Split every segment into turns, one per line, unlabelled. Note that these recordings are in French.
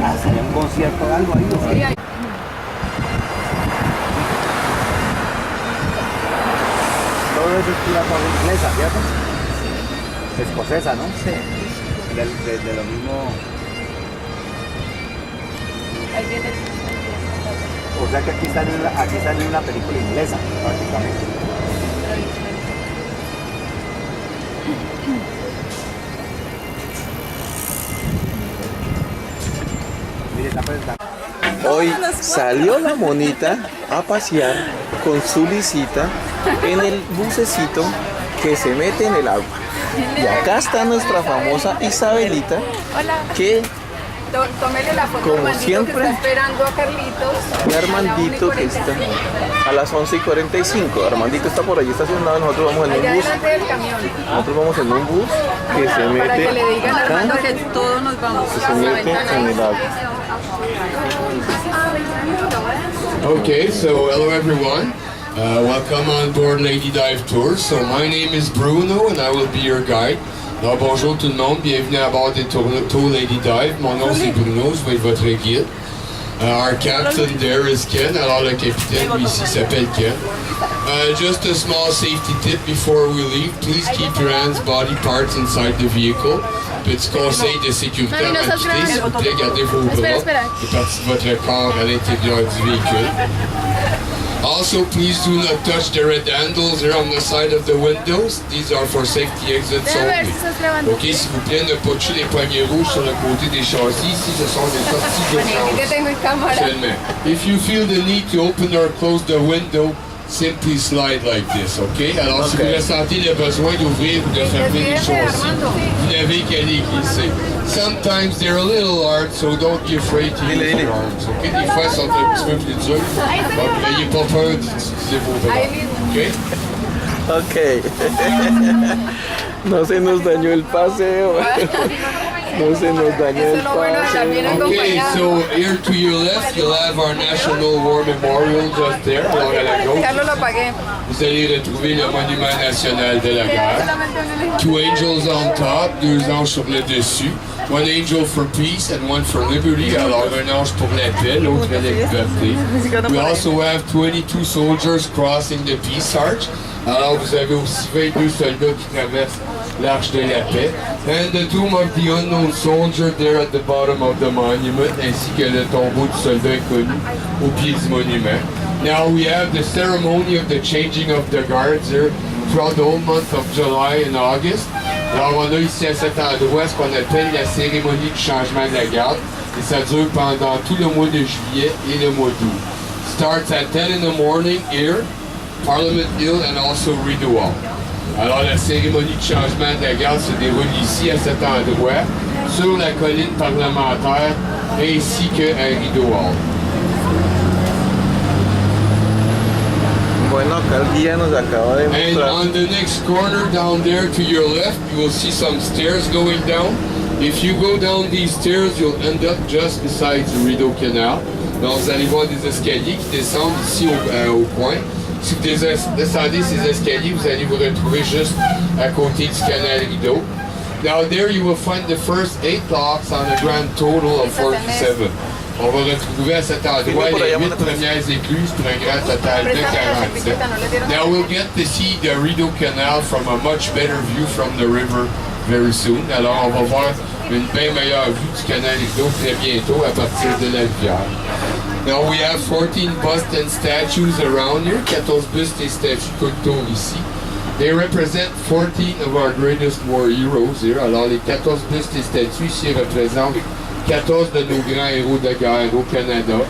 Ah, sería un concierto o algo ahí, ¿no?
Sí, hay-
Todo eso es pura cosa inglesa, ¿cierto? Escocesa, ¿no?
Sí.
De lo mismo.
Ahí viene el...
O sea que aquí está en una película inglesa, prácticamente. Mire, está presentando.
Hoy salió la monita a pasear con su lisita en el bucecito que se mete en el agua. Y acá está nuestra famosa Isabelita,
Hola.
que
Tómele la foto
Como
a Armandito,
siempre,
que está esperando a Carlitos.
y Armandito que está a las 11:45. Armandito está por allí estacionado, nosotros vamos en
Allá
un bus.
delante del camión.
Nosotros vamos en un bus que se mete
Para que le digan a
acá,
Armando que todos nos vamos
que se
a la
mete en
ventana.
el agua.
Okay, so hello everyone. Welcome on board Lady Dive Tours. So my name is Bruno and I will be your guide. Alors bonjour tout le monde, bienvenue à bord des tours Lady Dive. Mon nom c'est Bruno, je vais être votre guide. Our captain there is Ken, alors le capitaine lui ici s'appelle Ken. Just a small safety tip before we leave, please keep your hands, body parts inside the vehicle. Petit conseil de sécurité à quitter, s'il vous plaît, gardez vos bras et partie de votre corps à l'intérieur du véhicule. Also, please do not touch the red handles here on the side of the windows. These are for safety exits only. Ok, s'il vous plaît, ne pas toucher les poignées rouges sur le côté des châssis. Ici, ce sont des sorties
Que
d'urgence
tengo en cámara.
seulement. If you feel the need to open or close the window, simply slide like this, ok? Alors, si vous ressentez le besoin d'ouvrir ou de fermer les châssis, vous n'avez qu'à les glisser. Sometimes they're a little hard, so don't be afraid to use your arms, ok? Des fois, ils sont un petit peu plus durs, donc n'ayez pas peur d'utiliser vos bras, ok?
Ok. No se nos dañó el paseo. No se nos dañó
Eso
el
es lo bueno de la bien
paseo.
Okay,
acompañada.
so here to your left, you'll have our National War Memorial just there, alors à la gauche.
Carlos lo apagué.
Vous allez retrouver le monument national de la guerre. Two angels on top, deux anges sur le dessus. One angel for peace and one for liberty. Alors un ange pour la paix, l'autre la liberté. We also have 22 soldiers crossing the peace arch. Alors vous avez aussi 22 soldats qui traversent l'arche de la paix. And the tomb of the unknown soldier there at the bottom of the monument, ainsi que le tombeau du soldat inconnu au pied du monument. Now we have the ceremony of the changing of the guards here throughout the whole month of July and August. Alors on a ici à cet endroit ce qu'on appelle la cérémonie du changement de la garde et ça dure pendant tout le mois de juillet et le mois d'août. Starts at 10 in the morning here, Parliament Hill and also Rideau Hall. Alors la cérémonie de changement de la garde se déroule ici à cet endroit, sur la colline parlementaire ainsi qu'à Rideau Hall.
Bueno, acá el guía nos acaba de
And
mostrar.
on the next corner down there to your left, you will see some stairs going down. If you go down these stairs, you'll end up just beside the Rideau Canal. Donc vous allez voir des escaliers qui descendent ici au point. Si vous descendez ces escaliers, vous allez vous retrouver juste à côté du canal Rideau. Now there you will find the first 8 locks on a grand total of 47. On va retrouver à cet endroit les 8 premières écluses pour un grand total de 47. Now we'll get to see the Rideau Canal from a much better view from the river very soon. Alors on va voir une bien meilleure vue du canal Rideau très bientôt à partir de la rivière. Now we have 14 busts and statues around here, 14 bustes et statues tout le tour ici. They represent 14 of our greatest war heroes here. Alors les 14 bustes et statues ici représentent 14 de nos grands héros de guerre au Canada.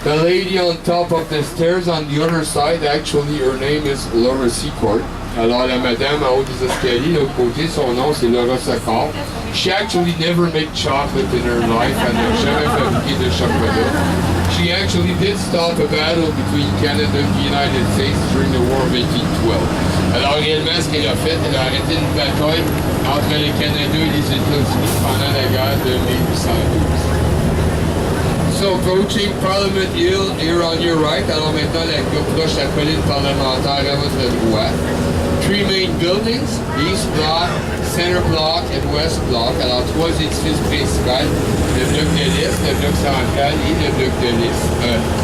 The lady on top of the stairs on the other side, actually her name is Laura Secord. Alors la madame en haut des escaliers, de l'autre côté, son nom c'est Laura Secord. She actually never made chocolate in her life, elle n'a jamais fabriqué de chocolat. She actually did stop a battle between Canada and the United States during the War of 1812. Alors réellement, ce qu'elle a fait, elle a arrêté une bataille entre le Canada et les États-Unis pendant la guerre de 1812. So approaching Parliament Hill here on your right, alors maintenant la proche la colline parlementaire à votre droite. three main buildings, East Block, Center Block et West Block. Alors, trois édifices principaux, le bloc de l'Est, le bloc central et le bloc de l'Est.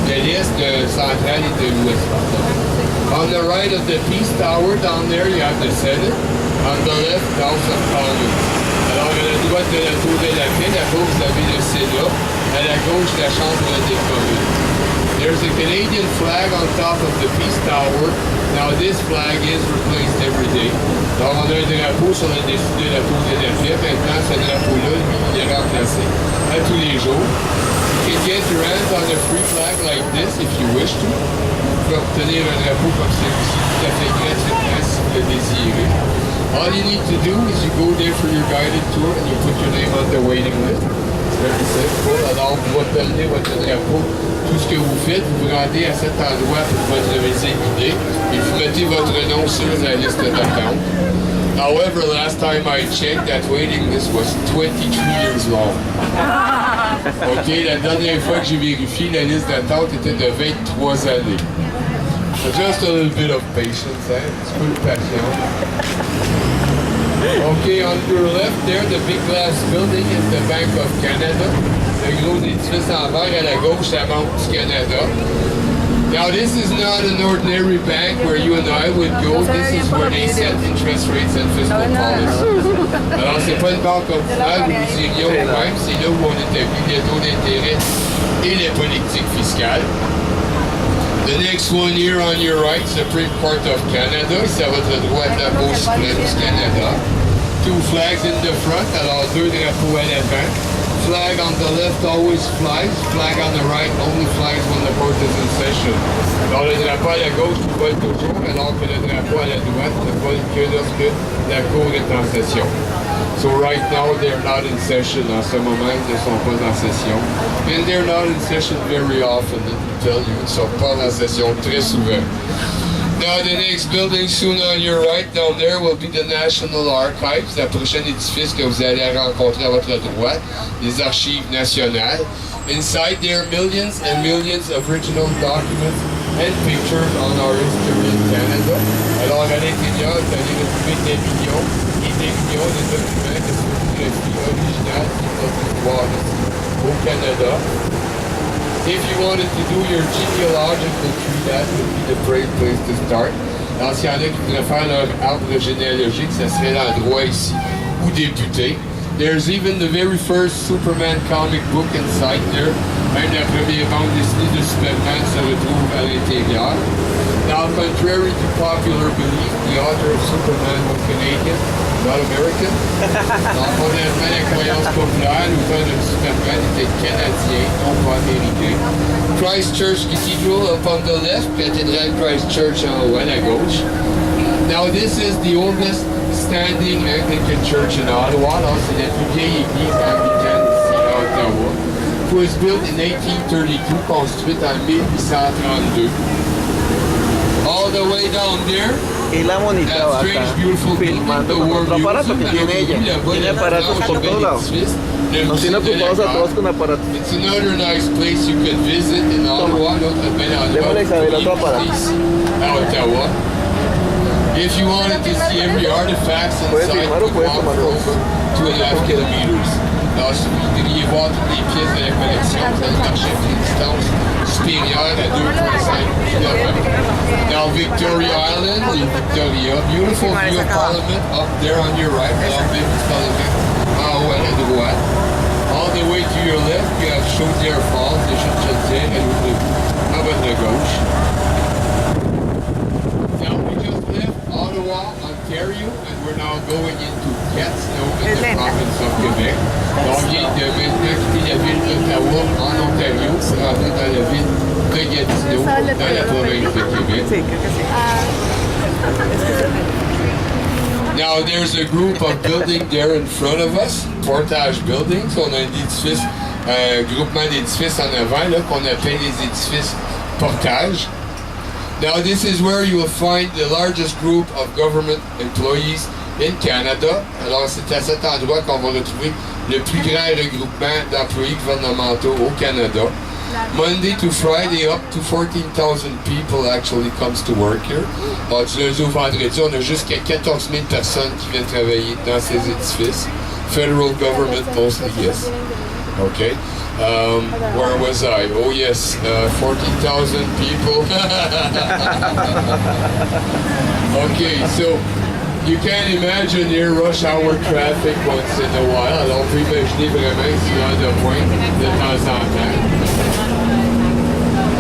De l'Est, de central et de l'Ouest. On the right of the Peace Tower, down there, you have the Senate. On the left, the House of Commons. Alors, à la droite de la Tour de la Paix, à gauche, vous avez le Sénat. À la gauche, la Chambre des communes. There's a Canadian flag on top of the Peace Tower. Now this flag is replaced every day. Donc on a un drapeau sur le dessus de la Tour de la Paix. Maintenant, ce drapeau-là, lui, il est remplacé à tous les jours. You can get your hands on a free flag like this if you wish to. Vous pouvez obtenir un drapeau comme celui-ci tout à fait gratuitement si vous le désirez. All you need to do is you go there for your guided tour and you put your name on the waiting list. It's very simple. Alors vous obtenez votre drapeau. Tout ce que vous faites, vous vous rendez à cet endroit pour votre visite guidée et vous mettez votre nom sur la liste d'attente. However, last time I checked, that waiting list was 23 years long. OK, la dernière fois que j'ai vérifié, la liste d'attente était de 23 années. So just a little bit of patience, hein? Un petit peu de patience. OK, on your left there, the big glass building is the Bank of Canada. Le gros édifice en vert à la gauche, la Banque du Canada. Now this is not an ordinary bank where you and I would go. This is where they set interest rates and fiscal policy. Alors c'est pas une banque ordinaire où nous irions même, c'est là où on établit les taux d'intérêt et les politiques fiscales. The next one here on your right, Supreme Court of Canada. C'est à votre droite la Cour suprême du Canada. Two flags in the front, alors deux drapeaux à l'avant. Flag on the left always flies. Flag on the right only flies when the court is in session. Alors le drapeau à la gauche vole toujours, alors que le drapeau à la droite ne vole que lorsque la cour est en session. So right now they're not in session. En ce moment, ils ne sont pas en session. And they're not in session very often, let me tell you. Ils ne sont pas en session très souvent. Now the next building soon on your right down there will be the National Archives, la prochaine édifice que vous allez rencontrer à votre droite, les archives nationales. Inside there are millions and millions of original documents and pictures on our history in Canada. Alors à l'intérieur, vous allez retrouver des millions et des millions de documents de photographie originale de notre histoire ici au Canada. If you wanted to do your genealogical tree, that would be the great place to start. Alors, s'il y en a qui voudraient faire leur arbre généalogique, ça serait l'endroit ici où débuter. There's even the very first Superman comic book inside there. Même la première bande dessinée de Superman se retrouve à l'intérieur. Now, contrary to popular belief, the author of Superman was Canadian, not American. Donc, contrairement à la croyance populaire, l'auteur de Superman était canadien, non pas américain. Christ Church Cathedral up on the left, cathédrale Christ Church en haut à la gauche. Now, this is the oldest standing Anglican church in Ottawa. Alors, c'est la plus vieille église anglicane ici à Ottawa. It was built in 1832, construite en 1832. All the way down there,
Y la monita
that
va
strange,
acá
beautiful
filmando
building,
con
the
otro
War
aparato que
Museum,
tiene ella. Tiene aparatos por todos lados. Nos tiene ocupados a todos con aparatos.
It's another nice place you could visit in Ottawa.
Démosle a Isabel otro aparato.
Ottawa. If you wanted to see every artifact
Puedes
inside,
filmar o
you
puedes
walk
tomar
for
fotos.
over 2.5 kilometers. Alors, si vous voudriez voir toutes les pièces de la collection, vous allez marcher à une distance supérieure à 2.5 km. Now, Victoria Island in Victoria, beautiful view of Parliament up there on your right. Alors, vue du Parlement en haut à la droite. All the way to your left, you have Chaudière Falls, les chutes Chaudière, à votre gauche. Now, we just left Ottawa, Ontario, and we're now going into Gatineau in the province of Quebec. Donc, on vient de maintenant quitter la ville d'Ottawa en Ontario pour rentrer dans la ville de Gatineau, dans la province de Québec. Now, there's a group of buildings there in front of us, Portage Buildings. On a un édifice, groupement d'édifices en avant, là, qu'on appelle les édifices Portage. Now, this is where you will find the largest group of government employees in Canada. Alors, c'est à cet endroit qu'on va retrouver le plus grand regroupement d'employés gouvernementaux au Canada. Monday to Friday, up to 14,000 people actually comes to work here. Alors, du lundi au vendredi, on a jusqu'à 14 000 personnes qui viennent travailler dans ces édifices. Federal government mostly, yes. Okay. Where was I? Oh yes, 14,000 people. Okay, so you can imagine here rush hour traffic once in a while. Alors on peut imaginer vraiment que c'est l'heure de pointe de temps en temps.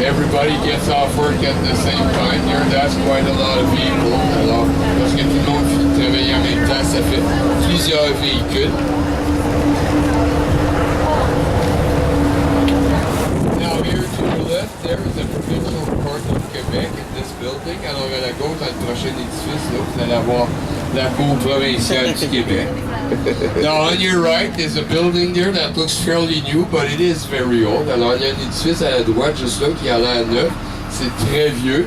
Everybody gets off work at the same time here. That's quite a lot of people. Alors, parce que tout le monde finit de travailler en même temps, ça fait plusieurs véhicules. Now here to the left, there is the provincial court of Quebec in this building. Alors à la gauche, dans le prochain édifice, là, vous allez avoir la cour provinciale du Québec. Now on your right, there's a building there that looks fairly new, but it is very old. Alors il y a un édifice à la droite juste là qui a l'air neuf. C'est très vieux.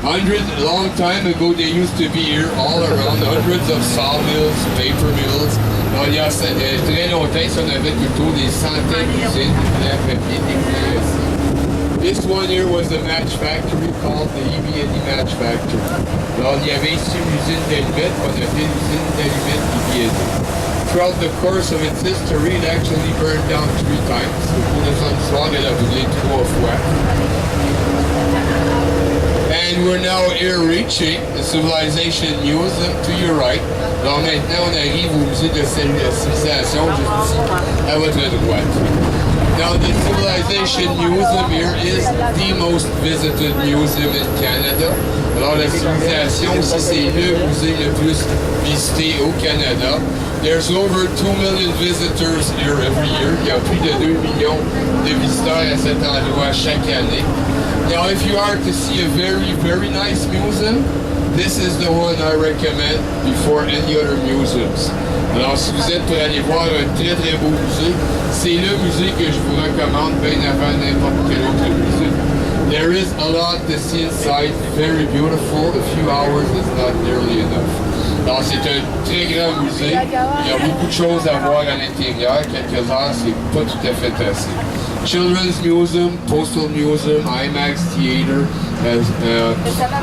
Long time ago, they used to be here all around. Hundreds of sawmills, paper mills. Alors, il y a très longtemps, on avait plutôt des centaines d'usines de papier, des presses. This one here was a match factory called the EB&E Match Factory. Alors, il y avait ici une usine d'allumettes, on appelait l'usine d'allumettes EB&E. Throughout the course of its history, it actually burned down 3 times. Au cours de son histoire, elle a brûlé 3 fois. And we're now here reaching the Civilization Museum to your right. Alors maintenant, on arrive au musée de civilisation juste ici, à votre droite. Now, the Civilization Museum here is the most visited museum in Canada. Alors, la civilisation aussi, c'est le musée le plus visité au Canada. There's over 2 million visitors here every year. Il y a plus de 2 millions de visiteurs à cet endroit chaque année. Now, if you are to see a very, very nice museum, this is the one I recommend before any other museums. Alors, si vous êtes pour aller voir un très, très beau musée, c'est le musée que je vous recommande bien avant n'importe quel autre musée. There is a lot to see inside, very beautiful. A few hours is not nearly enough. Alors, c'est un très grand musée. Il y a beaucoup de choses à voir à l'intérieur. Quelques heures, c'est pas tout à fait assez. Children's Museum, Postal Museum, IMAX Theater,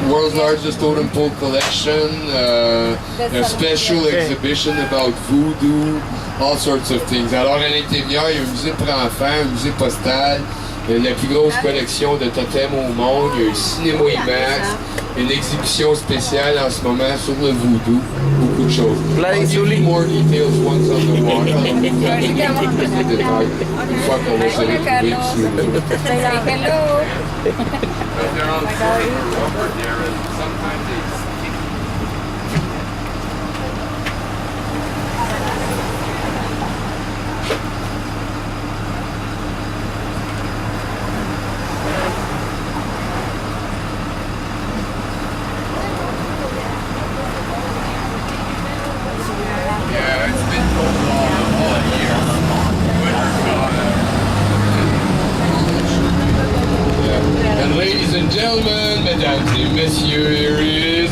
world's largest totem pole collection, a special exhibition about voodoo, all sorts of things. Alors à l'intérieur, il y a un musée pour enfants, un musée postal, la plus grosse collection de totems au monde, il y a un cinéma IMAX, une exhibition spéciale en ce moment sur le voodoo, beaucoup de choses. I'll give you more details once on the water. Alors, je vous donnerai plus de détails une fois qu'on va se retrouver sur le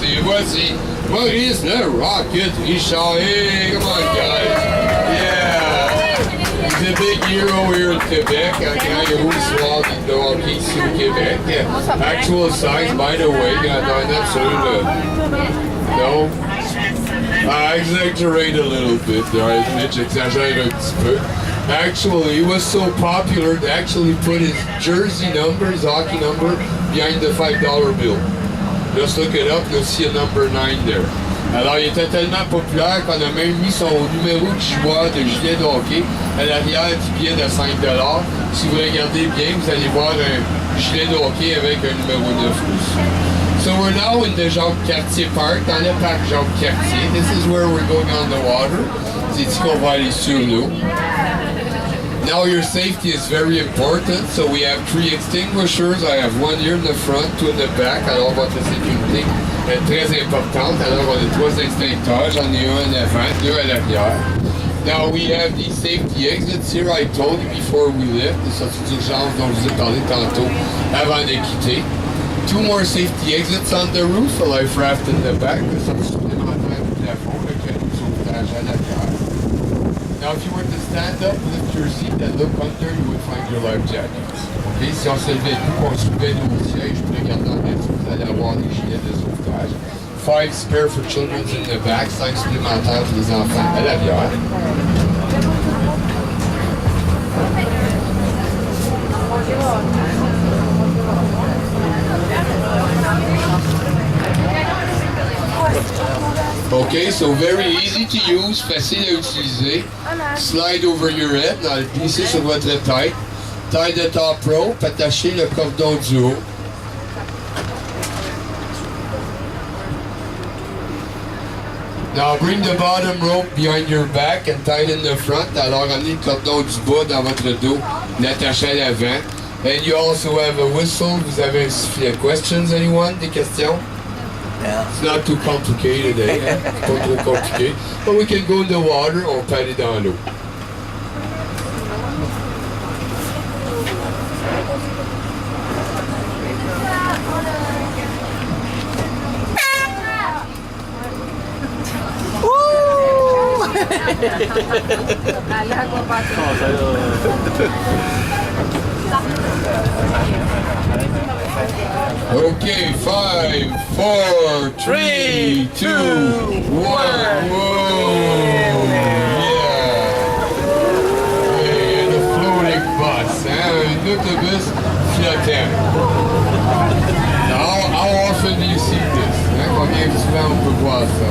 et voici Maurice le Rocket Richard. Hey, come on, guys. Yeah. He's a big hero here in Quebec. Un grand héros soir de hockey ici au Québec. Actual size, by the way, dans absolute. No. I exaggerate a little bit there. J'exagère un petit peu. Actually, he was so popular they actually put his jersey number, his hockey number, behind the $5 bill. Just look it up, you'll see a number 9 there. Alors, il était tellement populaire qu'on a même mis son numéro de joueur de gilet de hockey à l'arrière du billet de $5. Si vous regardez bien, vous allez voir un gilet de hockey avec un numéro 9 aussi. So we're now in the Jacques-Cartier Park, dans le parc Jacques-Cartier. This is where we're going on the water. C'est ici qu'on va aller sur l'eau. Now your safety is very important, so we have 3 extinguishers. I have 1 here in the front, 2 in the back. Alors votre sécurité est très importante. Alors on a 3 extincteurs, j'en ai un en avant, 2 à l'arrière. Now we have the safety exits here. I told you before we left, les sorties d'urgence dont je vous ai parlé tantôt avant de quitter. 2 more safety exits on the roof, a life raft in the back. Les sorties supplémentaires du plafond, le canot de sauvetage à l'arrière. Now, if you were to stand up, lift your seat and look under, you would find your life jackets. Okay? Si on se levait debout, qu'on soulevait nos sièges, puis regardant en dessous, vous allez avoir des gilets de sauvetage. 5 spare for children in the back, 5 supplémentaires pour les enfants à l'arrière. Okay, so very easy to use, facile à utiliser. Slide over your head, dans le glisser sur votre tête. Tie the top rope, attachez le cordon du haut. Now bring the bottom rope behind your back and tie it in the front. Alors amenez le cordon du bas dans votre dos, l'attachez à l'avant. And you also have a whistle. Vous avez un sifflet. Questions, anyone? Des questions?
Yeah.
It's not too complicated, eh? C'est pas trop compliqué. But we can go in the water, on peut aller dans l'eau.
Al agua, pato.
Okay, 5, 4, 3, 2, 1. Whoa! Yeah! Hey, and a floating bus, hein? Un autobus flottant. How often do you see this? Hein? Combien souvent on peut voir ça?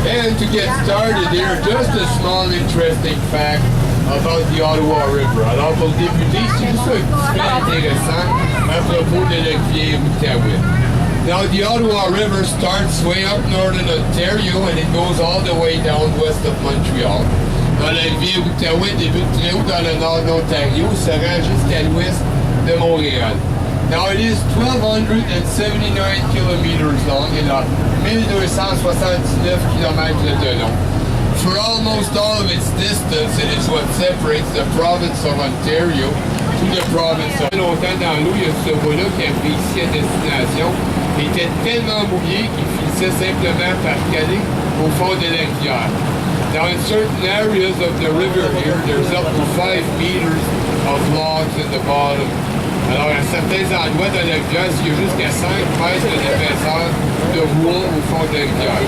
And to get started here, just a small interesting fact about the Ottawa River. Alors pour débuter, c'est juste un petit fait intéressant à propos de la rivière Outaouais. Now the Ottawa River starts way up northern Ontario and it goes all the way down west of Montreal. Dans la rivière Outaouais débute très haut dans le nord de l'Ontario, se rend jusqu'à l'ouest de Montréal. Now it is 1,279 kilometers long et a 1,279 kilomètres de long. For almost all of its distance, it is what separates the province of Ontario to the province of... Longtemps dans l'eau, il y a ce voie-là qui a pris ici à destination. Il était tellement mouillé qu'il finissait simplement par caler au fond de la rivière. Now in certain areas of the river here, there's up to 5 meters of logs in the bottom. Alors à certains endroits de la rivière, il y a jusqu'à 5 mètres d'épaisseur de bois au fond de la rivière.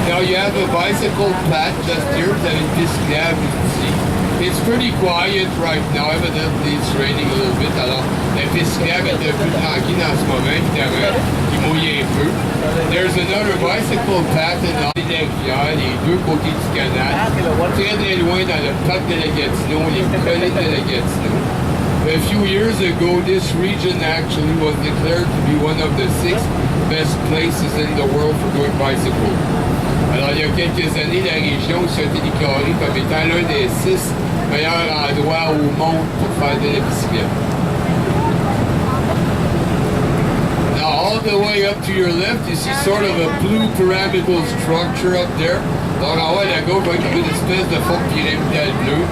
Now you have a bicycle path just here that is displayed, you can see. It's pretty quiet right now, evidently it's raining a little bit. Alors la piste cyclable est un peu tranquille en ce moment, évidemment, qui mouille un peu. There's another bicycle path in the rivière, les deux côtés du canal, très très loin dans le parc de la Gatineau, les collines de la Gatineau. A few years ago, this region actually was declared to be one of the 6 best places in the world for doing bicycle. Alors, il y a quelques années, la région a été déclarée comme étant l'un des 6 meilleurs endroits au monde pour faire de la bicyclette. Now, all the way up to your left, you see sort of a blue pyramidal structure up there. Donc, en haut à la gauche, il y a une espèce de forme pyramidale bleue.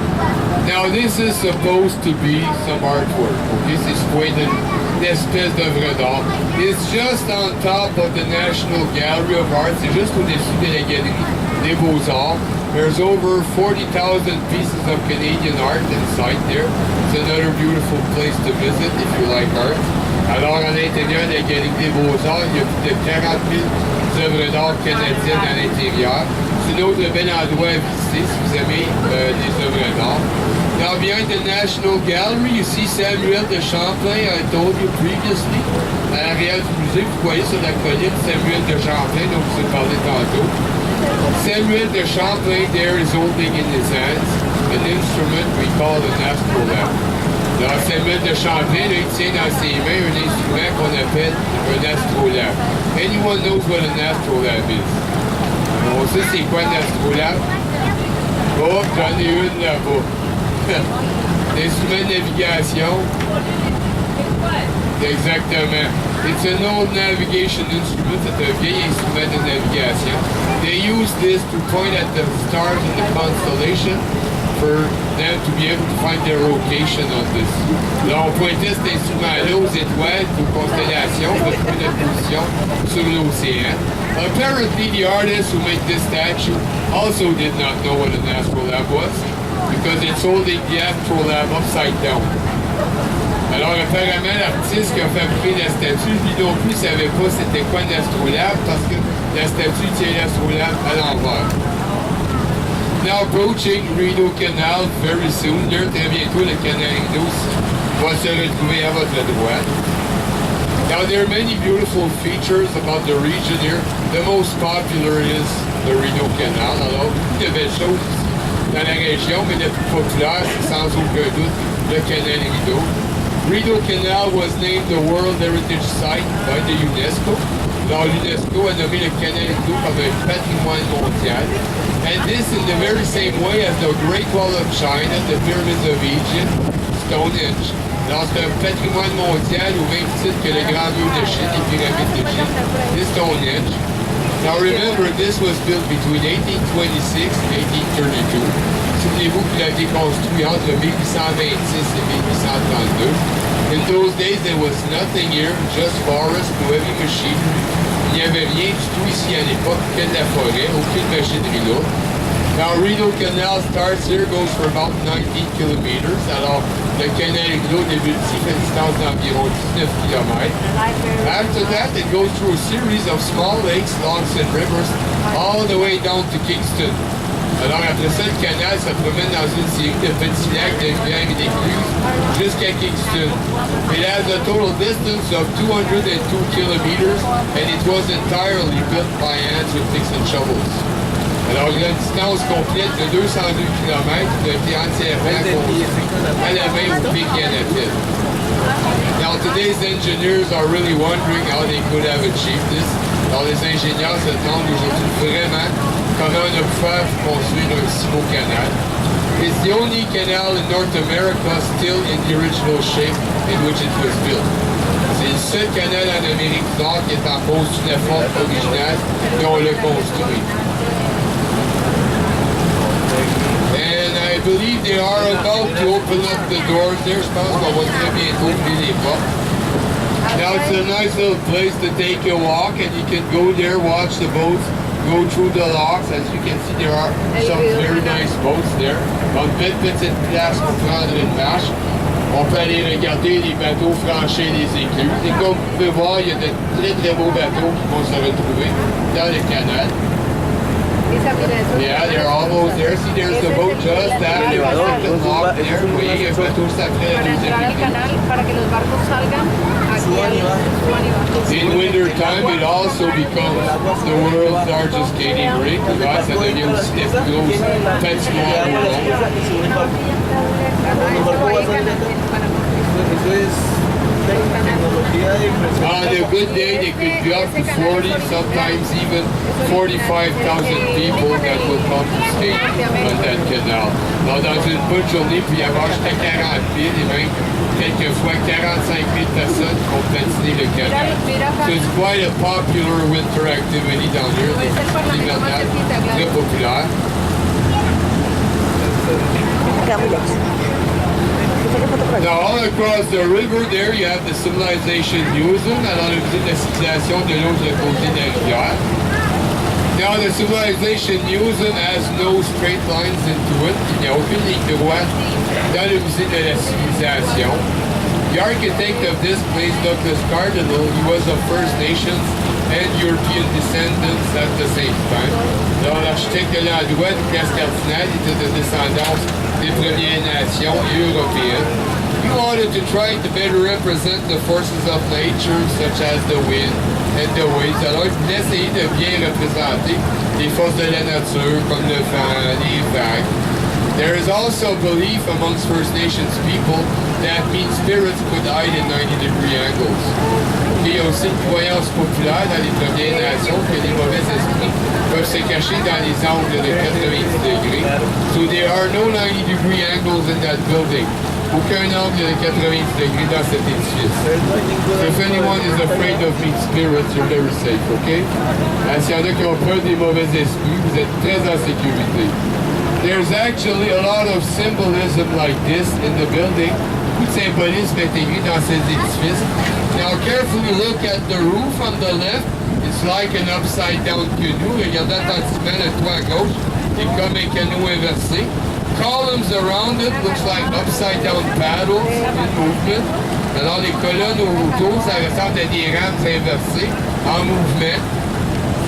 Now, this is supposed to be some artwork. Okay, c'est supposé être une espèce d'œuvre d'art. It's just on top of the National Gallery of Art. C'est juste au-dessus de la galerie des Beaux-Arts. There's over 40,000 pieces of Canadian art inside there. It's another beautiful place to visit if you like art. Alors, à l'intérieur de la galerie des Beaux-Arts, il y a plus de 40 000 œuvres d'art canadiennes à l'intérieur. C'est un autre bel endroit à visiter si vous aimez les œuvres d'art. Now behind the National Gallery, you see Samuel de Champlain, I told you previously. À l'arrière du musée, vous voyez sur la colline Samuel de Champlain, dont je vous ai parlé tantôt. Samuel de Champlain there is holding in his hands an instrument we call an astrolabe. Alors Samuel de Champlain, là, il tient dans ses mains un instrument qu'on appelle un astrolabe. Anyone knows what an astrolabe is? On sait c'est quoi un astrolabe? Oh, j'en ai une là-bas. Instrument de navigation. Exactement. It's an old navigation instrument, c'est un vieil instrument de navigation. They use this to point at the stars in the constellation for them to be able to find their location on this. Là, on pointait cet instrument-là aux étoiles, aux constellations, pour trouver notre position sur l'océan. Apparently, the artist who made this statue also did not know what an astrolabe was, because it's holding the astrolabe upside down. Alors apparemment, l'artiste qui a fabriqué la statue, lui non plus ne savait pas c'était quoi un astrolabe parce que la statue tient l'astrolabe à l'envers. Now approaching Rideau Canal very soon. Très bientôt, le canal Rideau va se retrouver à votre droite. Now there are many beautiful features about the region here. The most popular is the Rideau Canal. Alors, beaucoup de belles choses dans la région, mais le plus populaire, c'est sans aucun doute le canal Rideau. Rideau Canal was named the World Heritage Site by the UNESCO. Alors, l'UNESCO a nommé le canal Rideau comme un patrimoine mondial. And this in the very same way as the Great Wall of China, the Pyramids of Egypt, Stonehenge. Alors, c'est un patrimoine mondial au même titre que le Grand Mur de Chine, les pyramides de Chine, et Stonehenge. Now remember, this was built between 1826 and 1832. Souvenez-vous qu'il a été construit entre 1826 et 1832. In those days, there was nothing here, just forest, no heavy machinery. Il n'y avait rien du tout ici à l'époque que de la forêt, aucune machinerie là. Now, Rideau Canal starts here, goes for about 19 kilometers. Alors, le canal Rideau débute ici, fait une distance d'environ 19 km. After that, it goes through a series of small lakes, lochs, and rivers, all the way down to Kingston. Alors, après ça, le canal se promène dans une série de petits lacs, de rivières et d'écluses jusqu'à Kingston. It has a total distance of 202 kilometers, and it was entirely built by hands with picks and shovels. Alors, il y a une distance complète de 202 km qui a été entièrement construite à la main au pic et à la pelle. Now, today's engineers are really wondering how they could have achieved this. Alors, les ingénieurs se demandent aujourd'hui vraiment comment on a pu faire pour construire un si beau canal. It's the only canal in North America still in the original shape in which it was built. C'est le seul canal en Amérique du Nord qui est en pose sous la forme originale dont on l'a construit. And I believe they are about to open up the doors there. Je pense qu'on va très bientôt ouvrir les portes. Now it's a nice little place to take a walk, and you can go there, watch the boats, go through the locks. As you can see, there are some very nice boats there. Donc, belle petite place pour prendre une marche. On peut aller regarder les bateaux franchir les écluses. Et comme vous pouvez voir, il y a de très très beaux bateaux qui vont se retrouver dans le canal. Yeah, they're almost there. See, there's the boat just after the lock there. Vous voyez, il y a un bateau sacré à In winter time, it also becomes the world's largest skating rink. Là, ça devient aussi des plus grosses patinoires au monde. On a good day, they could be up to 40, sometimes even 45,000 people that will come to skate on that canal. Alors, dans une bonne journée, puis il y avoir jusqu'à 40 000 et même quelquefois 45 000 personnes qui vont patiner le canal. So it's quite a popular winter activity down here. L'hivernal, très populaire. Now, all across the river there, you have the Civilization Museum. Alors, le musée de la civilisation de l'autre côté de la rivière. Now, the Civilization Museum has no straight lines into it. Il n'y a aucune ligne droite dans le musée de la civilisation. The architect of this place, Douglas Cardinal, he was of First Nations and European descendants at the same time. Alors, l'architecte de la droite, Place Cardinal, était de descendance des Premières Nations européennes. He wanted to try to better represent the forces of nature, such as the wind and the waves. Alors, il voulait essayer de bien représenter les forces de la nature, comme le vent, les vagues. There is also a belief amongst First Nations people that mean spirits could hide in 90-degree angles. Il y a aussi une croyance populaire dans les Premières Nations que les mauvais esprits peuvent se cacher dans les angles de 90 degrés. So there are no 90-degree angles in that building. Aucun angle de 90 degrés dans cet édifice. If anyone is afraid of meat spirits, you're very safe, OK? S'il y en a qui ont peur des mauvais esprits, vous êtes très en sécurité. There's actually a lot of symbolism like this in the building. Beaucoup de symbolisme intégré dans ces édifices. Now carefully look at the roof on the left. It's like an upside down canoe. Regardez attentivement le toit à gauche. C'est comme un canot inversé. Columns around it looks like upside down paddles in movement. Alors les colonnes autour, ça ressemble à des rames inversées en mouvement.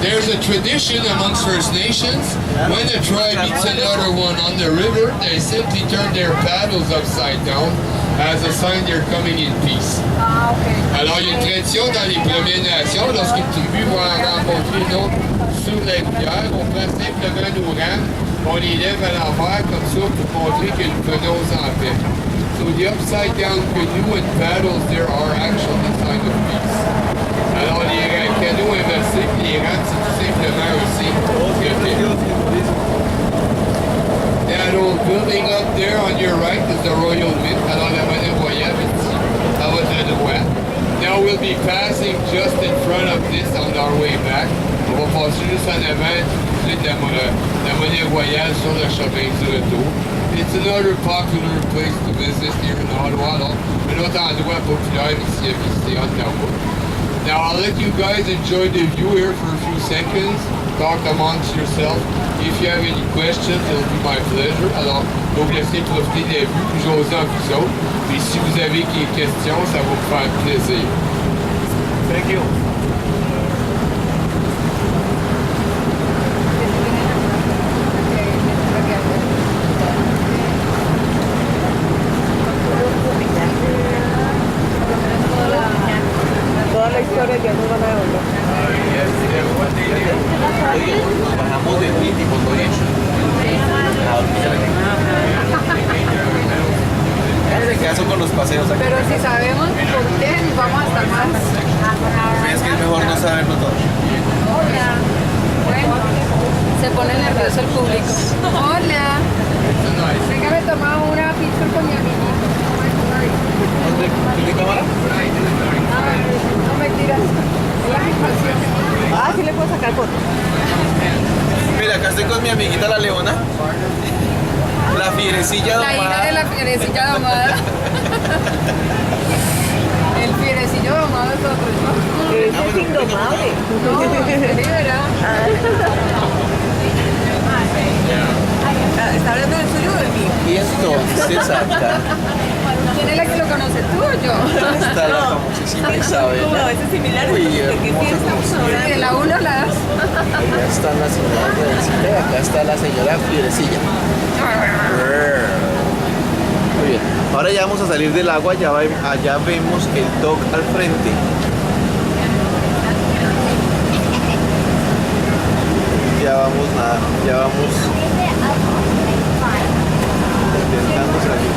There's a tradition amongst First Nations. When a tribe meets another one on the river, they simply turn their paddles upside down as a sign they're coming in peace. Alors il y a une tradition dans les Premières Nations, lorsqu'une tribu va rencontrer une autre sur la rivière, on prend simplement nos rames, on les lève à l'envers comme ça pour montrer que nous venons en paix. So the upside down canoe and paddles there are actually a sign of peace. Alors les canots inversés et les rames, c'est tout simplement un signe de paix. That old building up there on your right is the Royal Mint. Alors la monnaie royale est ici, à votre droite. Now we'll be passing just in front of this on our way back. On va passer juste en avant de la monnaie royale sur le chemin du retour. It's another popular place to visit here in Ottawa. Alors, un autre endroit populaire ici à visiter en Ottawa. Now I'll let you guys enjoy the view here for a few seconds. Talk amongst yourself. If you have any questions, it'll be my pleasure. Alors, vous laissez profiter de la vue, puis j'ose en vous autres. Et si vous avez des questions, ça va vous faire plaisir. Thank you.
Toda la historia que nos van a hablar.
Bajamos de ti, tipo, ¿no? Se caso con los paseos aquí.
Pero si sabemos por qué, vamos a estar más.
Es que es mejor no saberlo todo.
Hola. Bueno, se pone nervioso el público. Hola. Venga, me tomaba una picture con mi amiguito.
¿De cámara?
No mentiras. Ah, sí le puedo sacar foto.
Mira, acá estoy con mi amiguita la leona. La fierecilla
La hija
domada.
de la fierecilla domada. El fierecillo domado es otro, ¿no?
Ese es indomable.
No, es liberado.
¿Está hablando del suyo o del mío?
Y entonces acá
¿Quién es la que lo conoce, tú o yo?
está la famosísima
Como a
Isabela.
veces similares.
Uy,
¿De qué
hermosa
fiesta estamos
como
hablando?
De la 1 a la 2.
Allá está la señora Fierecilla y acá está la señora Fierecilla. Muy bien. Ahora ya vamos a salir del agua, allá vemos el dock al frente. Ya vamos intentando salir.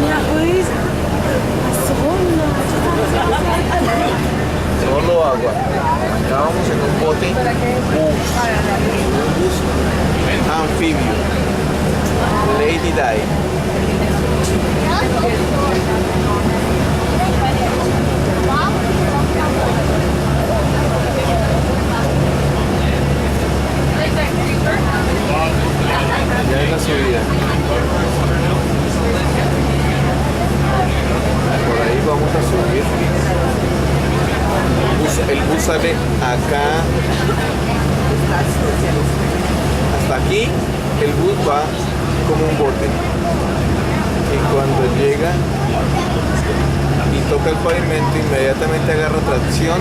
Mira, pues.
Solo agua. Acá vamos en un bote bus anfibio. Lady Di. Ya es la subida. Por ahí vamos a subir. El bus sale acá. Hasta aquí el bus va como un bote. Y cuando llega y toca el pavimento, inmediatamente agarra tracción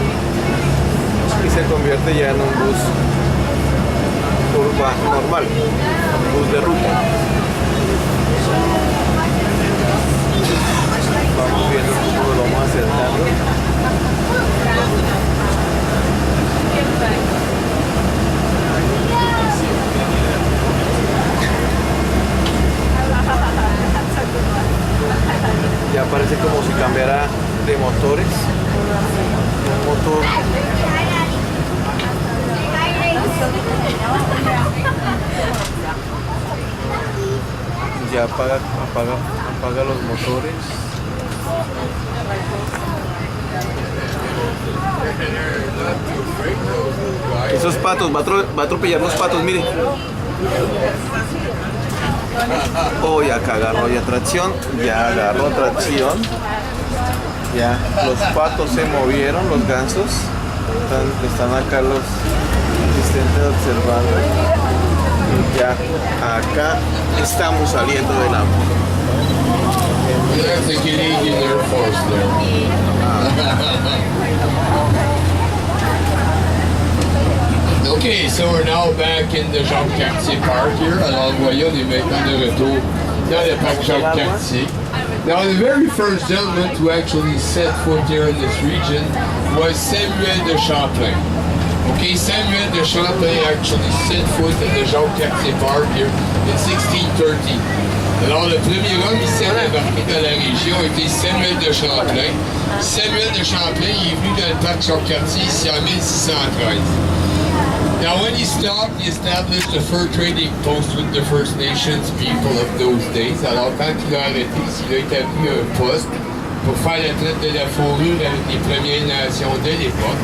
y se convierte ya en un bus normal, bus de ruta. Vamos viendo cómo lo vamos acercando. motores. Un motor. Ya apaga los motores. Esos patos, va a atropellar los patos, mire. Oh, ya acá agarró ya tracción, ya agarró tracción. Ya los patos se movieron, los gansos. Están acá los asistentes observando. Y ya acá estamos saliendo del agua.
That's the Canadian Air Force there. Okay, so we're now back in the Jacques-Cartier Park here. Alors, vous voyez, on est maintenant de retour dans le parc Jacques-Cartier. Now, the very first gentleman to actually set foot here in this region was Samuel de Champlain. Okay, Samuel de Champlain actually set foot in the Jacques-Cartier Park here in 1613. Alors, le premier homme ici à embarqué dans la région était Samuel de Champlain. Samuel de Champlain il est venu dans le parc Jacques-Cartier ici en 1613. Now, when he stopped, he established a fur trading post with the First Nations people of those days. Alors, quand il a arrêté, il a établi un poste pour faire la traite de la fourrure avec les Premières Nations de l'époque.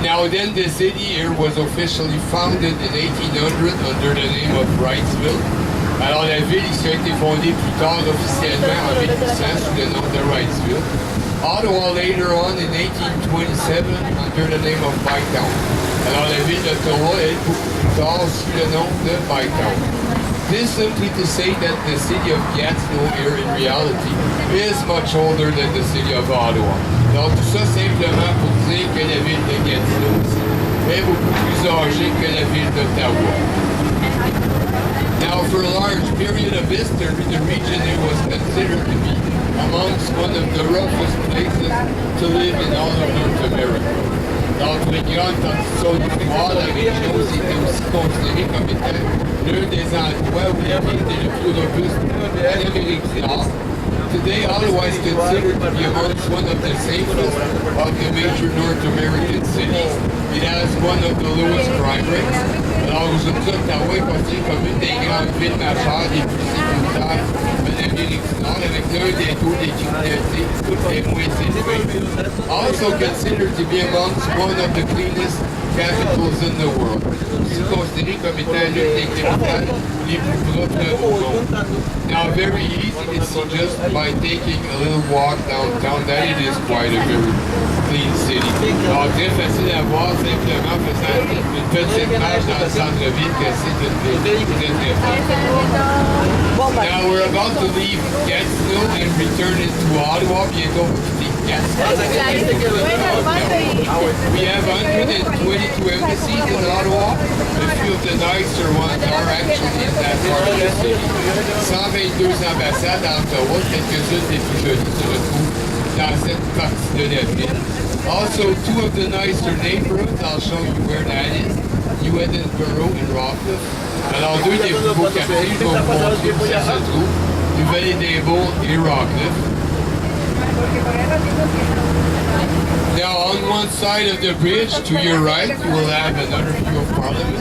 Now, then the city here was officially founded in 1800 under the name of Wrightsville. Alors, la ville ici a été fondée plus tard officiellement en 1800 sous le nom de Wrightsville. Ottawa later on in 1827 under the name of Bytown. Alors, la ville d'Ottawa est beaucoup plus tard sous le nom de Bytown. This simply to say that the city of Gatineau here in reality is much older than the city of Ottawa. Donc, tout ça simplement pour dire que la ville de Gatineau est beaucoup plus âgée que la ville d'Ottawa. Now, for a large period of history, the region was considered to be amongst one of the roughest places to live in all of North America. Dans une grande partie de l'histoire, la région était aussi considérée comme étant l'un des endroits où la vie était le plus robuste en Amérique du Nord. Today, Ottawa is considered to be amongst one of the safest of the major North American cities. It has one of the lowest crime rates. Alors, aujourd'hui, Ottawa est considéré comme une des grandes villes majeures les plus sécuritaires de l'Amérique du Nord, avec l'un des taux de criminalité les moins élevés. Also considered to be amongst one of the cleanest capitals in the world. C'est considéré comme étant l'une des capitales les plus propres au monde. Now, very easy to see just by taking a little walk downtown that it is quite a very clean city. Alors, très facile à voir simplement faisant une petite marche dans le centre-ville que c'est une ville très très forte. Now, we're about to leave Gatineau and return into Ottawa. Bientôt, on quitte Gatineau. We have 122 embassies in Ottawa. A few of the nicer ones are actually in that part of the city. 122 ambassades à Ottawa, quelques-unes des plus jolies se retrouvent dans cette partie de la ville. Also, two of the nicer neighborhoods, I'll show you where that is. New Edinburgh and Rockcliffe. Alors, deux des plus beaux quartiers, je vais vous montrer où ça se trouve. New Valley des Beaux et Rockcliffe. Now, on one side of the bridge, to your right, you will have another view of Parliament.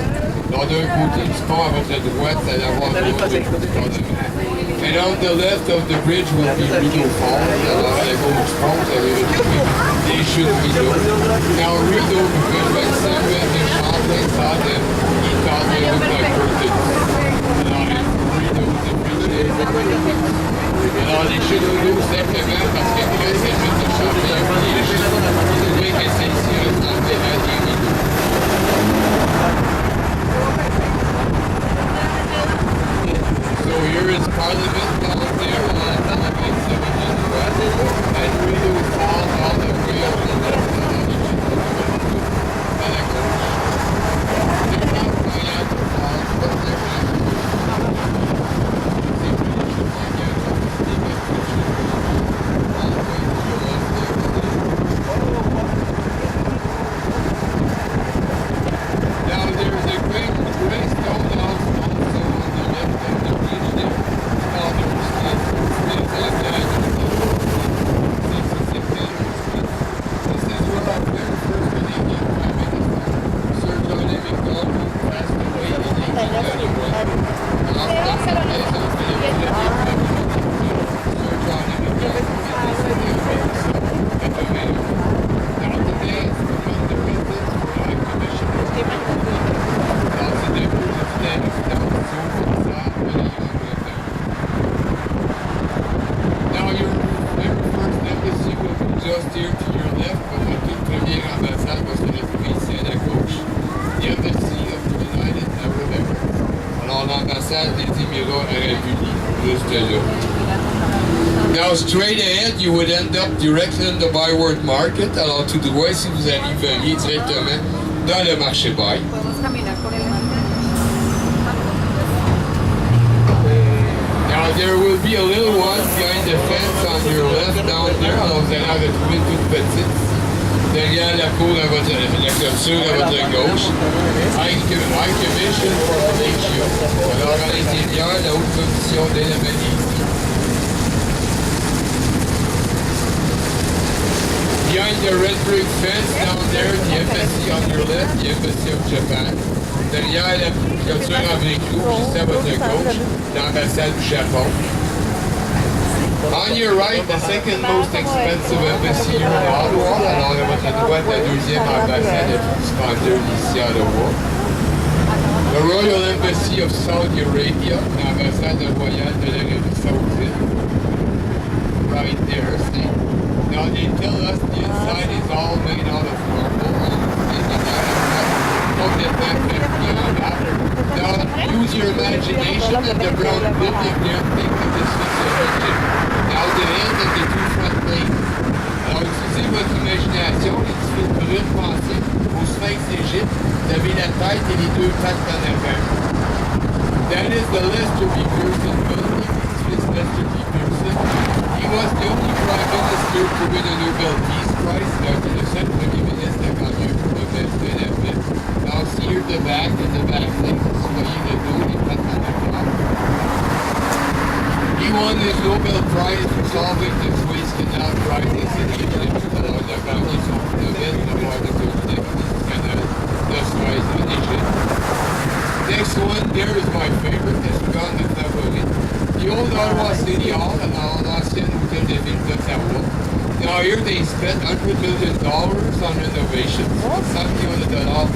Alors, d'un côté du pont, à votre droite, vous allez avoir l'autre vue du Parlement. And on the left of the bridge will be Rideau Falls. Alors, à la gauche du pont, vous allez retrouver les chutes Rideau. Now, Rideau, because when Samuel de Champlain saw them, he thought they looked like curtains. Alors, Rideau, the bridge is alors, les chutes Rideau, simplement parce que quand Samuel de Champlain a vu les chutes, il trouvait que celles-ci ressemblaient à des rideaux. So here is Parliament down there on Highway 7 West, and Rideau Falls all the way up to the à la gauche. C'est pas moyen Just here to your left, on la toute première ambassade, parce que la première ici à la gauche, the embassy of the United Arab Emirates. Alors l'ambassade des Émirats Arabes Unis, juste là. Now straight ahead, you would end up directly in the Byward Market. Alors tout droit, si vous arriveriez directement dans le marché Bail.
Podemos caminar por el
Now there will be a little one behind the fence on your left down there. Alors vous allez en retrouver une toute petite. Derrière la cour à votre, la clôture à votre gauche. High Commission for Malaysia. Alors à l'intérieur, la haute commission de la Malaisie. Behind the red brick fence down there, the embassy on your left, the embassy of Japan. Derrière la clôture en briques rouges, juste à votre gauche, l'ambassade du Japon. On your right, the second most expensive embassy here in Ottawa. Alors à votre droite, la deuxième ambassade de grandeur ici à Ottawa. The Royal Embassy of Saudi Arabia, l'ambassade royale de l'Arabie Saoudite. Right there, see? Now they tell us the inside is all made out of marble. Don't get that beyond that. Now use your imagination and the brown building there. Think of this as a Egypt. Now the end of the two front plates. Alors utilisez votre imagination, l'édifice brut pensez au Sphinx d'Égypte. Vous avez la tête et les deux pattes en avant. That is the Lester B. Pearson building. L'édifice Lester B. Pearson. He was the only prime minister to win a Nobel Peace Prize. C'est le seul premier ministre à gagner un Nobel de la paix. Now see here the back and the back thing. Vous voyez le dos, les pattes en avant. He won his Nobel Prize for solving the Suez Canal crisis in Egypt. Alors il a gagné son Nobel de voir de solution du canal de Suez en Égypte. Next one there is my favorite, it's gone the favorite. The old Ottawa City Hall, l'ancienne hôtel de ville d'Ottawa. Now here they spent $100 million on renovations, $100 million en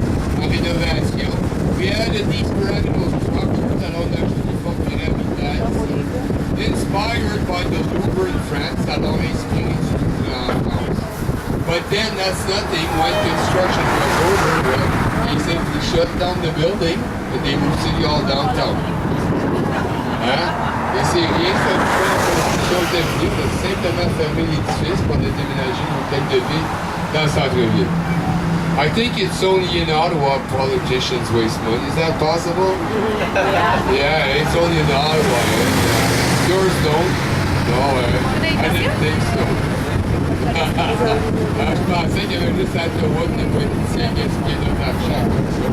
rénovation. We added these pyramidal structures, alors on a ajouté une forme pyramidale. Inspired by the Louvre in France, alors inspiré du en France. But then that's nothing, when construction was over, they simply shut down the building and they moved City Hall downtown. Hein? Et c'est rien, ça nous fait la construction de ville, de simplement fermer l'édifice pour de déménager l'hôtel de ville dans le centre-ville. I think it's only in Ottawa politicians waste money. Is that possible? Yeah, it's only in Ottawa. Yours don't? No, I didn't think so. Je pensais qu'il y avait juste à Ottawa des politiciens qui expliquaient notre argent comme ça.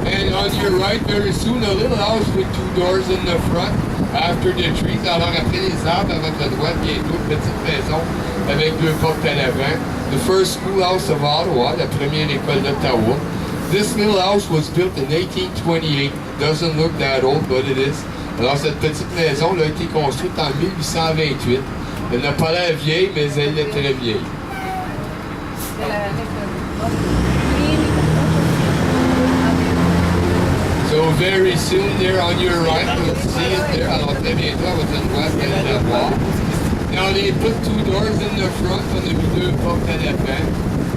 And on your right, very soon, a little house with two doors in the front. After the trees, alors après les arbres, à votre droite, bientôt une petite maison avec deux portes à l'avant. The first schoolhouse of Ottawa, la première école d'Ottawa. This little house was built in 1828. Doesn't look that old, but it is. Alors cette petite maison a été construite en 1828. Elle n'a pas l'air vieille, mais elle est très vieille. So very soon there on your right, you'll see it there. Alors très bientôt, à votre droite, vous allez la voir. Now they put two doors in the front. On a mis deux portes à l'avant.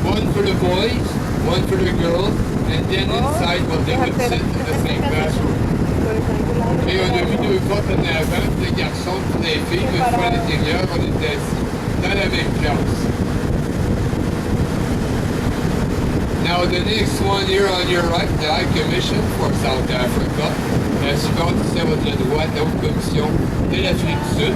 One for the boys, one for the girls, and then inside, well, they would sit in the same bathroom. Et on a mis deux portes en avant, pour les garçons, pour les filles, une fois à l'intérieur, on était assis dans la même classe. Now the next one here on your right, the High Commission for South Africa. La suivante ici à votre droite, la Haute Commission de l'Afrique du Sud.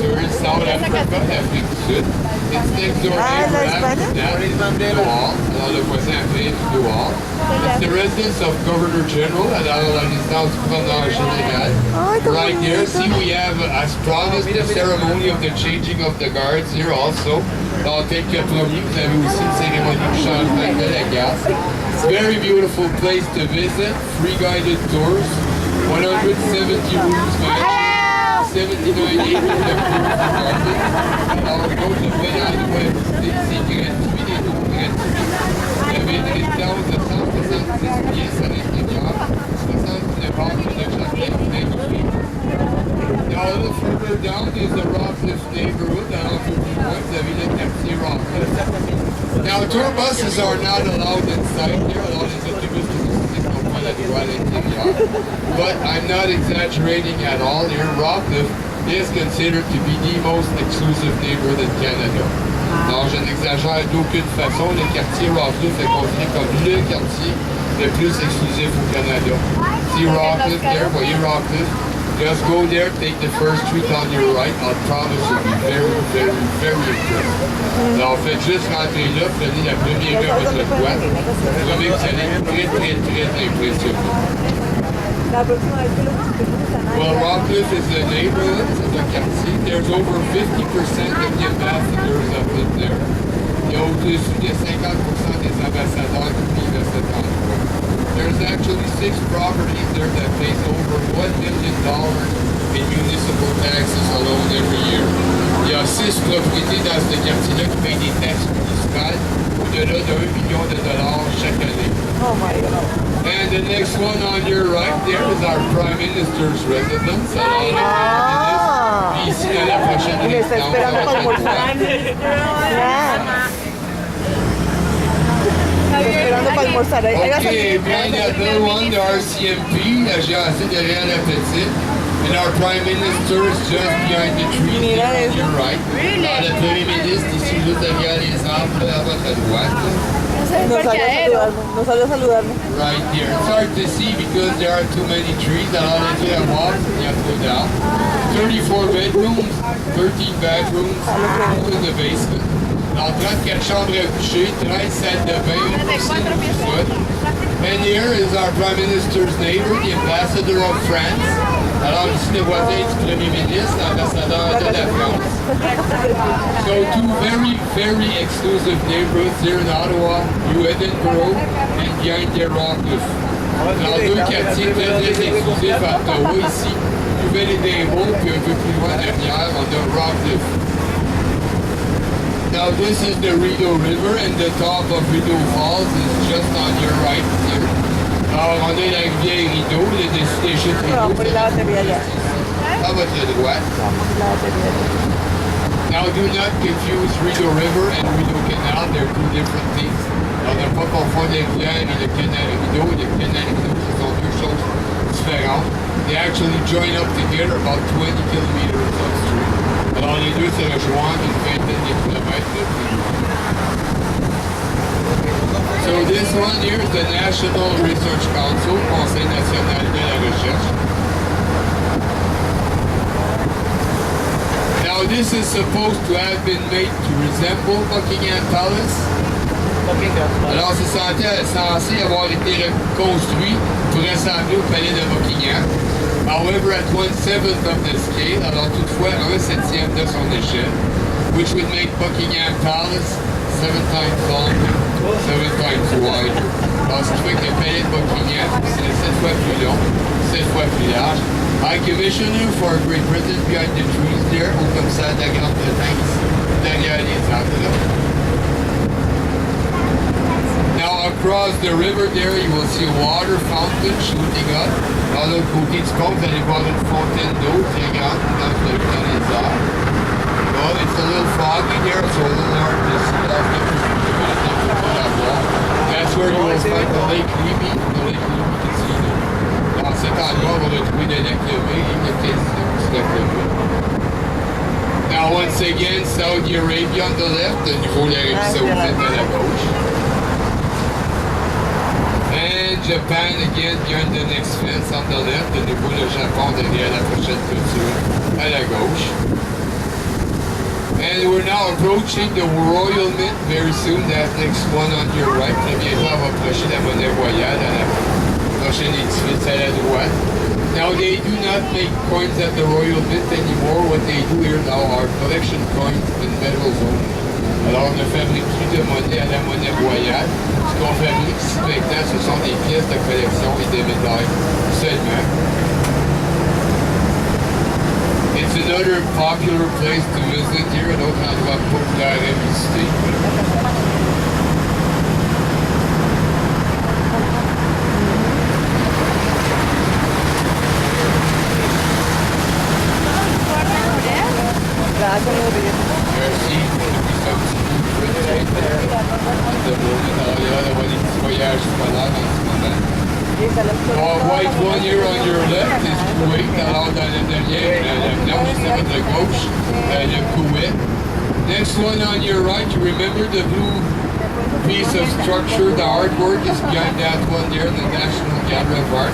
Here is South Africa, l'Afrique du Sud. It's next door neighbor after that, Douala. Alors le voisin après, Douala. That's the residence of Governor General, alors la résidence du gouverneur général. Right there, see we have, as promised, the ceremony of the changing of the guards here also. Dans quelques premiers, vous avez aussi une cérémonie de changement de la garde. Very beautiful place to visit, free guided tours, 170 rooms, 79 acres of gardens. Alors, go to web, c'est gratuit, les tours gratuits. Vous avez une résidence de 166 pièces à l'intérieur, 79 acres de jardin magnifique. Now, a little further down is the Rockcliffe neighborhood. Alors, un peu plus loin, vous avez le quartier Rockcliffe. Now, tour buses are not allowed inside here. Alors, les autobus touristiques n'ont pas la droit à l'intérieur. But I'm not exaggerating at all here. Rockcliffe is considered to be the most exclusive neighborhood in Canada. Alors, je n'exagère d'aucune façon. Le quartier Rockcliffe est considéré comme le quartier le plus exclusif au Canada. See Rockcliffe there, voyez Rockcliffe. Just go there, take the first street on your right. I promise you'll be very, very, very impressed. Alors, faites juste rentrer là, prenez la première rue avec votre droite. Vous allez être très, très, très impressionné. Well, Rockcliffe is a neighborhood, c'est un quartier. There's over 50% of the ambassadors that live there. Il y a au-dessus de 50% des ambassadeurs qui vivent à cet endroit. There's actually 6 properties there that pays over $1 million in municipal taxes alone every year. Il y a 6 propriétés dans ce quartier-là qui payent des taxes municipales au-delà de $1 million chaque année.
Oh my God.
And the next one on your right there is our Prime Minister's residence. Alors, le Prime Ministre, puis ici dans la prochaine
Me está
résidence,
esperando para almorzar. Esperando para almorzar.
Okay, behind that little one, the RCMP, j'ai assez derrière la petite. And our Prime Minister is just behind the trees there on your right. Alors, le Premier ministre, ici, juste derrière les arbres, à votre droite.
Nos salió a saludarnos.
Right here. It's hard to see because there are too many trees. Alors, on est à voir, you have to go down. 34 bedrooms, 13 bathrooms, all in the basement. Alors, 34 chambres à coucher, 13 salles de bain, aussi dans le sous-sol. And here is our Prime Minister's neighbor, the Ambassador of France. Alors, ici, le voisin du Premier ministre, l'ambassadeur de la France. So, two very, very exclusive neighborhoods here in Ottawa, New Edinburgh, and behind there, Rockcliffe. Alors, deux quartiers très, très exclusifs à Ottawa, ici, Nouvelle-Édimbourg, puis un peu plus loin derrière, on a Rockcliffe. Now, this is the Rideau River, and the top of Rideau Falls is just on your right here. Alors, on est la rivière Rideau, le destination Rideau. À votre droite. Now, do not confuse Rideau River and Rideau Canal. They're two different things. Alors, ne pas confondre la rivière et le canal Rideau. Le canal Rideau, ce sont deux choses différentes. They actually join up together about 20 kilometers upstream. Alors, les deux se rejoignent une vingtaine de kilomètres de plus. So this one here is the National Research Council, Conseil national de la recherche. Now this is supposed to have been made to resemble Buckingham Palace. Alors c'est censé avoir été construit pour ressembler au palais de Buckingham. However, at 1/7 of the scale, alors toutefois 1/7 de son échelle, which would make Buckingham Palace 7 times longer, 7 times wider. Alors, ce qui fait que le palais de Buckingham, c'est 7 fois plus long, 7 fois plus large. I commission you for Great Britain behind the trees there, au commissaire de la Grande-Bretagne ici, derrière les arbres là. Now, across the river there, you will see a water fountain shooting up. Dans l'autre côté du pont, vous allez voir une fontaine d'eau très grande dans les arbres. Well, it's a little foggy there, so a little hard to see off That's where you will find the Lake Libby. The Lake Libby, you can see there. Dans cet endroit, on va retrouver le lac Lévis et le casino du lac Lévis. Now, once again, Saudi Arabia on the left, de nouveau l'Arabie Saoudite à la gauche. And Japan again behind the next fence on the left, de nouveau le Japon derrière la prochaine clôture à la gauche. And we're now approaching the Royal Mint very soon. That next one on your right. Très bientôt, on va approcher la monnaie royale à prochain édifice à la droite. Now they do not make coins at the Royal Mint anymore. What they do here now are collection coins in metals only. Alors on ne fabrique plus de monnaie à la monnaie royale. Ce qu'on fabrique ici maintenant, ce sont des pièces de collection et des médailles seulement. It's another popular place to visit here, un autre endroit populaire à visiter. Merci. White one here on your left is Kuwait. Alors dans le derrière, non, juste à votre gauche, le Kuwait. Next one on your right, you remember the blue piece of structure, the artwork is behind that one there, the National Gallery of Art.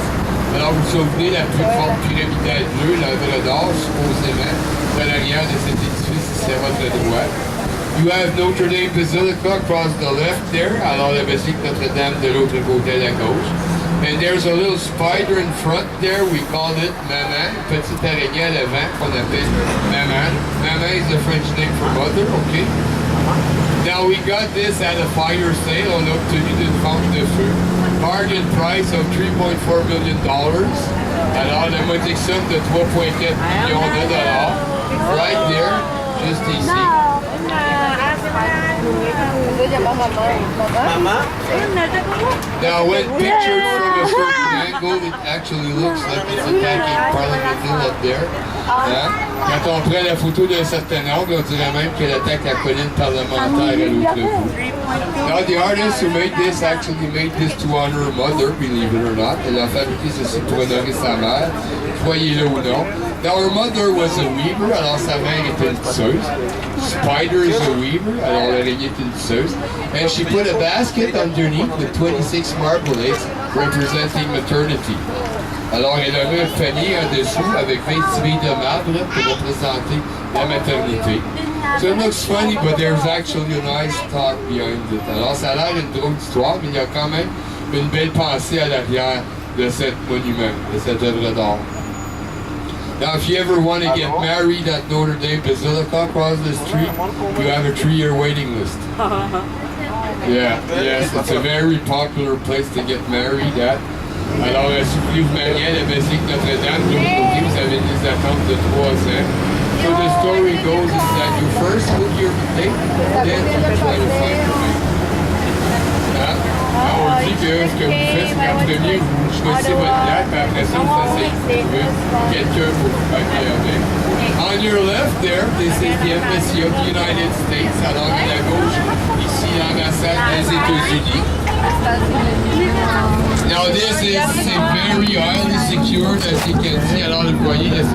Alors vous vous souvenez, la plus forte pyramidale bleue, l'œuvre d'or, supposément, de l'arrière de cet édifice, c'est à votre droite. You have Notre Dame Basilica across the left there, alors la basilique Notre-Dame de l'autre côté à la gauche. And there's a little spider in front there, we call it Maman, petite araignée à l'avant qu'on appelle Maman. Maman is the French name for mother, okay? Now we got this at a fire sale, on a obtenu d'une vente de feu. Bargain price of $3.4 million. Alors la modique somme de 3,4 millions de dollars. Right there, just ici.
Mamá.
Now when pictured from a certain angle, it actually looks like it's attacking Parliament Hill up there. Hein? Quand on prend la photo d'un certain angle, on dirait même qu'elle attaque la colline parlementaire à l'autre bout. Now the artist who made this actually made this to honor her mother, believe it or not. Elle a fabriqué ceci pour honorer sa mère, croyez-le ou non. Now her mother was a weaver, alors sa mère était une tisseuse. Spider is a weaver, alors l'araignée est une tisseuse. And she put a basket underneath with 26 marble eggs representing maternity. Alors elle a mis un panier en dessous avec 26 billes de marbre pour représenter la maternité. So it looks funny, but there's actually a nice thought behind it. Alors ça a l'air une drôle d'histoire, mais il y a quand même une belle pensée à l'arrière de cet monument, de cette œuvre d'art. Now, if you ever want to get married at Notre Dame Basilica across the street, you have a 3-year waiting list. Yeah, yes, it's a very popular place to get married at. Alors, si vous voulez vous marier à la basilique Notre-Dame, de l'autre côté, vous avez des attentes de 3 ans. So the story goes is that you first book your date, then you try to find your mate. On dit que ce que vous faites, c'est qu'en premier, vous choisissez votre date, puis après ça, vous essayez de trouver quelqu'un pour vous marier avec. On your left there, this is the Embassy of the United States. Alors à la gauche, ici l'ambassade des États-Unis. Now this is very highly secured, as you can see. Alors vous voyez,